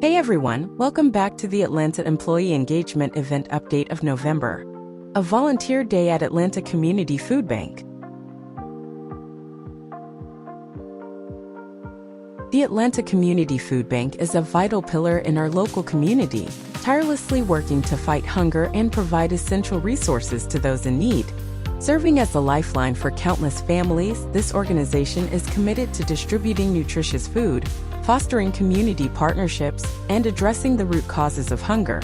Hey everyone, welcome back to the Atlanta Employee Engagement Event Update of November. A volunteer day at Atlanta Community Food Bank. The Atlanta Community Food Bank is a vital pillar in our local community, tirelessly working to fight hunger and provide essential resources to those in need. Serving as a lifeline for countless families, this organization is committed to distributing nutritious food, fostering community partnerships, and addressing the root causes of hunger.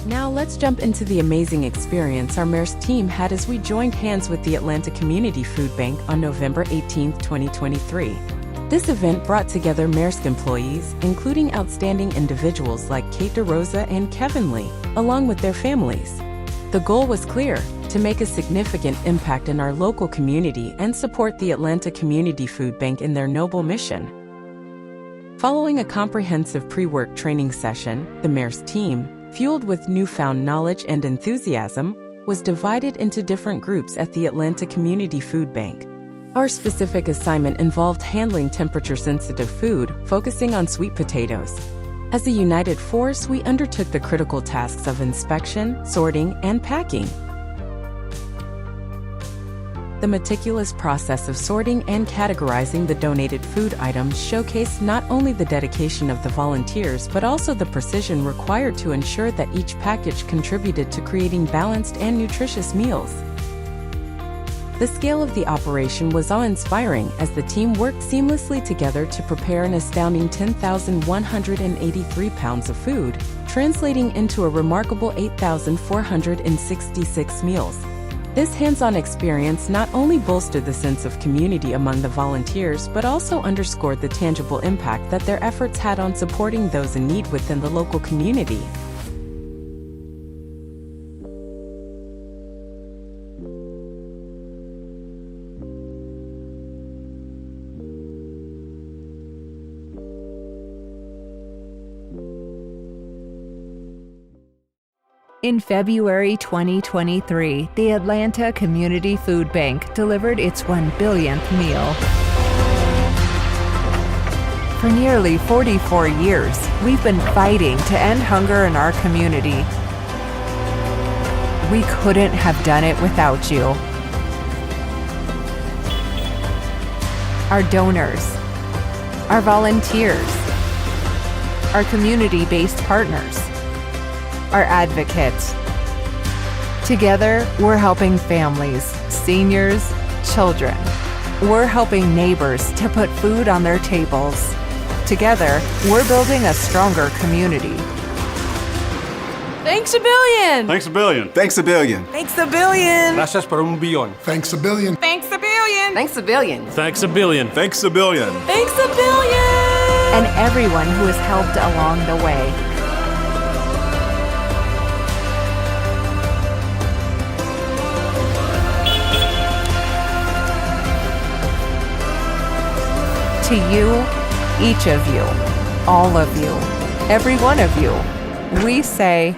Now let's jump into the amazing experience our Maersk team had as we joined hands with the Atlanta Community Food Bank on November 18, 2023. This event brought together Maersk employees, including outstanding individuals like Rosa and Kevin Lee, along with their families. The goal was clear: to make a significant impact in our local community and support the Atlanta Community Food Bank in their noble mission. Following a comprehensive pre-work training session, the Maersk team, fueled with newfound knowledge and enthusiasm, was divided into different groups at the Atlanta Community Food Bank. Our specific assignment involved handling temperature-sensitive food, focusing on sweet potatoes. As a united force, we undertook the critical tasks of inspection, sorting, and packing. The meticulous process of sorting and categorizing the donated food items showcased not only the dedication of the volunteers but also the precision required to ensure that each package contributed to creating balanced and nutritious meals. The scale of the operation was awe-inspiring as the team worked seamlessly together to prepare an astounding 10,183 pounds of food, translating into a remarkable 8,466 meals. This hands-on experience not only bolstered the sense of community among the volunteers but also underscored the tangible impact that their efforts had on supporting those in need within the local community. In February 2023, the Atlanta Community Food Bank delivered its 1 billionth meal. For nearly 44 years, we've been fighting to end hunger in our community. We couldn't have done it without you. Our donors, our volunteers, our community-based partners, our advocates. Together, we're helping families, seniors, children. We're helping neighbors to put food on their tables. Together, we're building a stronger community. Thanks a billion! Thanks a billion! Thanks a billion! Thanks a billion! Gracias por un billón. Thanks a billion! Thanks a billion! Thanks a billion! Thanks a billion. Thanks a billion! Thanks a billion! And everyone who has helped along the way. To you, each of you, all of you, every one of you, we say,